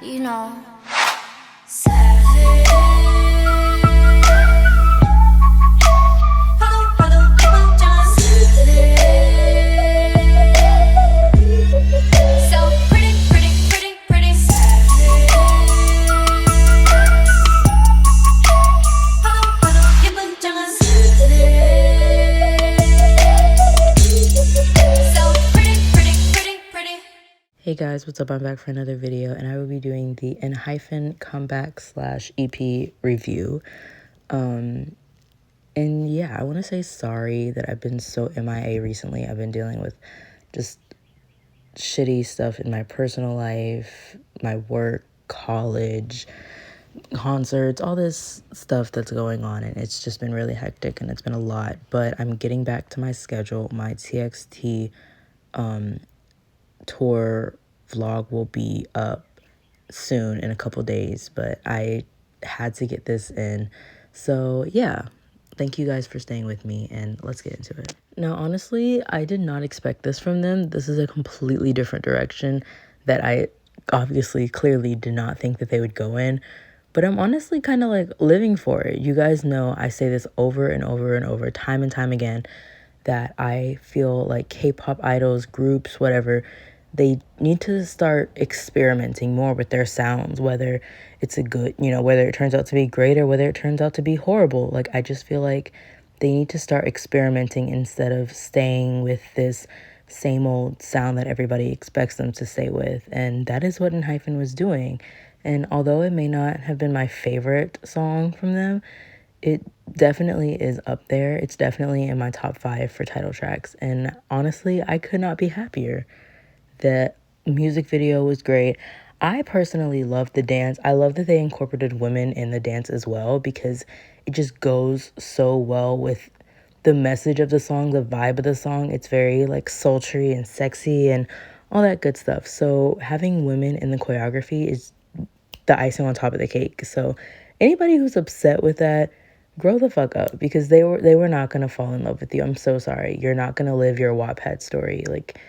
you know. So pretty, pretty, pretty, pretty. So pretty, pretty, pretty, pretty. Hey guys, what's up? I'm back for another video, and I will be doing the ENHYPEN comeback / EP review. And yeah, I want to say sorry that I've been so MIA recently. I've been dealing with just shitty stuff in my personal life, my work, college, concerts, all this stuff that's going on, and it's just been really hectic and it's been a lot. But I'm getting back to my schedule. My TXT tour vlog will be up soon in a couple days, but I had to get this in. So yeah, thank you guys for staying with me, and let's get into it. Now, honestly, I did not expect this from them. This is a completely different direction that I obviously clearly did not think that they would go in, but I'm honestly kind of like living for it. You guys know I say this over and over and over, time and time again, that I feel like K-pop idols, groups, whatever, they need to start experimenting more with their sounds, whether it's a good, whether it turns out to be great or whether it turns out to be horrible. Like, I just feel like they need to start experimenting instead of staying with this same old sound that everybody expects them to stay with. And that is what ENHYPEN was doing. And although it may not have been my favorite song from them, it definitely is up there. It's definitely in my top 5 for title tracks. And honestly, I could not be happier. The music video was great. I personally love the dance. I love that they incorporated women in the dance as well, because it just goes so well with the message of the song, the vibe of the song. It's very like sultry and sexy and all that good stuff. So having women in the choreography is the icing on top of the cake. So anybody who's upset with that, grow the fuck up, because they were not going to fall in love with you. I'm so sorry. You're not going to live your Wattpad story. Like,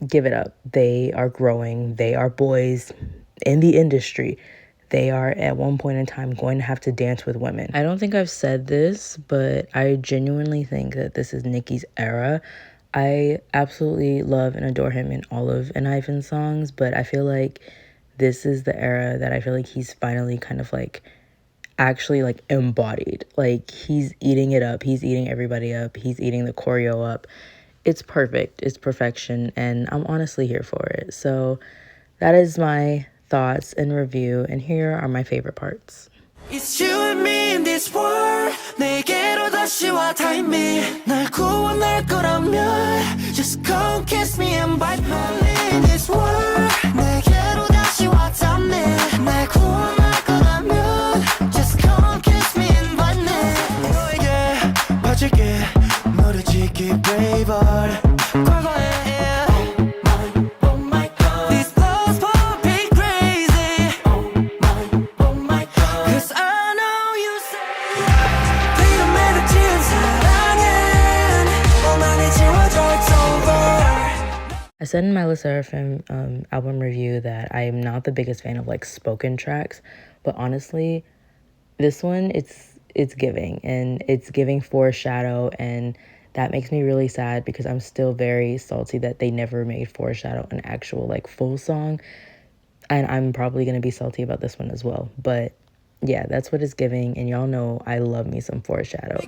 give it up. They are growing. They are boys in the industry. They are at one point in time going to have to dance with women. I don't think I've said this, but I genuinely think that this is Nicki's era. I absolutely love and adore him in all of ENHYPEN's songs, but I feel like this is the era that I feel like he's finally kind of like actually like embodied. Like, he's eating it up. He's eating everybody up. He's eating the choreo up. It's perfect. It's perfection, and I'm honestly here for it. So that is my thoughts and review, and here are my favorite parts. It's you and me in this world. 내게로 다시 와 time me. 날 구원할 거라면 just come kiss me and bite me in this world. 내게로 다시 와 time me. 날 구원할 거라면 just come kiss me and bite me. 너에게 바칠게 너를 지키 braveheart. 과거에 I said in my LE SSERAFIM album review that I am not the biggest fan of like spoken tracks, but honestly, this one, it's giving, and it's giving Foreshadow, and that makes me really sad because I'm still very salty that they never made Foreshadow an actual like full song, and I'm probably gonna be salty about this one as well. But yeah, that's what it's giving, and y'all know I love me some Foreshadow.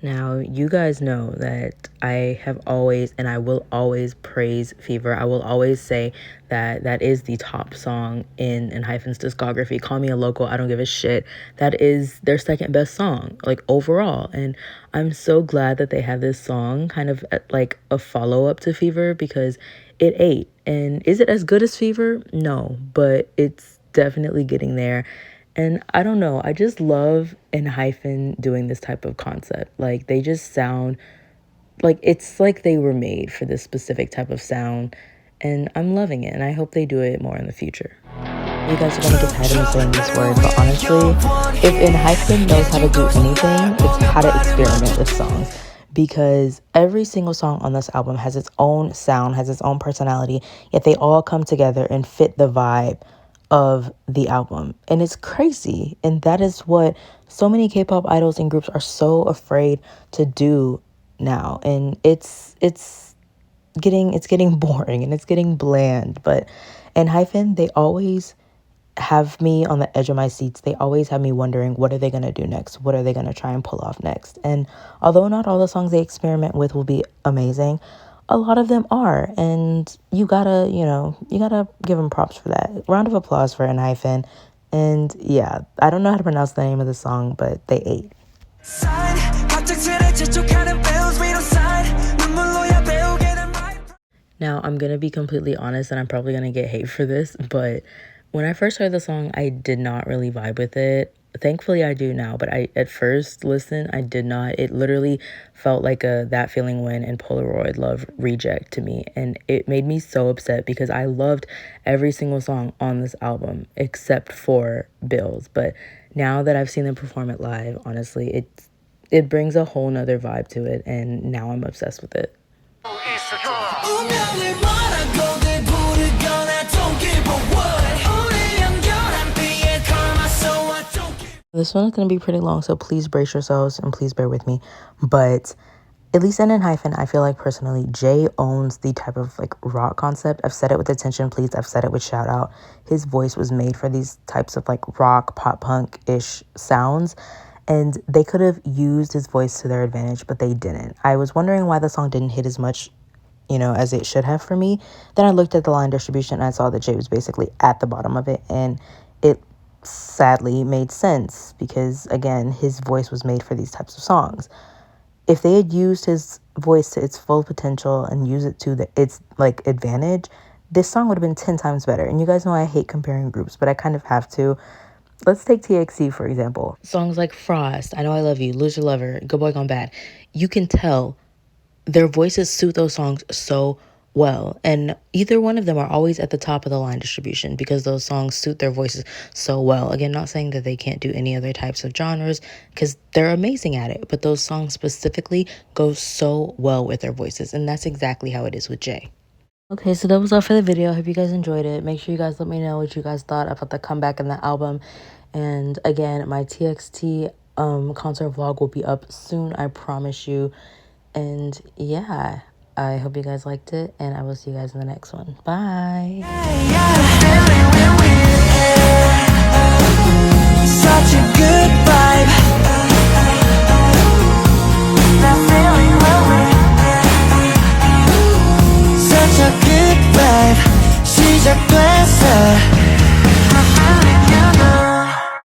Now, you guys know that I have always, and I will always praise Fever. I will always say that that is the top song in ENHYPEN's discography. Call me a local, I don't give a shit. That is their second best song, like, overall. And I'm so glad that they have this song kind of like a follow-up to Fever, because it ate. And is it as good as Fever? No, but it's definitely getting there. And I don't know, I just love ENHYPEN doing this type of concept. Like, they just sound like it's like they were made for this specific type of sound, and I'm loving it, and I hope they do it more in the future. You guys are gonna get tired of me saying this word, but honestly, if ENHYPEN knows how to do anything, it's how to experiment with songs. because every single song on this album has its own sound, has its own personality, yet they all come together and fit the vibe of the album. And it's crazy. And that is what so many K-pop idols and groups are so afraid to do now. And it's getting boring and it's getting bland. But in Hyphen, they always have me on the edge of my seats. They always have me wondering, what are they going to do next? What are they going to try and pull off next? And although not all the songs they experiment with will be amazing, a lot of them are. And you gotta give them props for that. Round of applause for Hyphen. And yeah, I don't know how to pronounce the name of the song, but they ate. Now, I'm going to be completely honest, and I'm probably going to get hate for this, but when I first heard the song, I did not really vibe with it. Thankfully, I do now, but at first listen, I did not. It literally felt like a That Feeling When and Polaroid Love reject to me, and it made me so upset because I loved every single song on this album except for Bills. But now that I've seen them perform it live, honestly, it brings a whole nother vibe to it, and now I'm obsessed with it. This one is going to be pretty long, so please brace yourselves and please bear with me. But at least in Hyphen, I feel like personally, Jay owns the type of like rock concept. I've said it with Attention Please. I've said it with Shout Out. His voice was made for these types of like rock, pop punk-ish sounds. And they could have used his voice to their advantage, but they didn't. I was wondering why the song didn't hit as much, as it should have for me. Then I looked at the line distribution and I saw that Jay was basically at the bottom of it. And it sadly made sense because, again, his voice was made for these types of songs. If they had used his voice to its full potential and use it to its like advantage, this song would have been 10 times better. And you guys know I hate comparing groups, but I kind of have to. Let's take TXT, for example. Songs like Frost, I Know I Love You, Lose Your Lover, Good Boy Gone Bad. You can tell their voices suit those songs so well. And either one of them are always at the top of the line distribution because those songs suit their voices so well. Again, not saying that they can't do any other types of genres because they're amazing at it. But those songs specifically go so well with their voices. And that's exactly how it is with Jay. Okay, so that was all for the video. I hope you guys enjoyed it. Make sure you guys let me know what you guys thought about the comeback in the album. And again, my TXT concert vlog will be up soon, I promise you. And yeah, I hope you guys liked it, and I will see you guys in the next one. Bye. Such a good vibe. Such a good vibe. 시작됐어.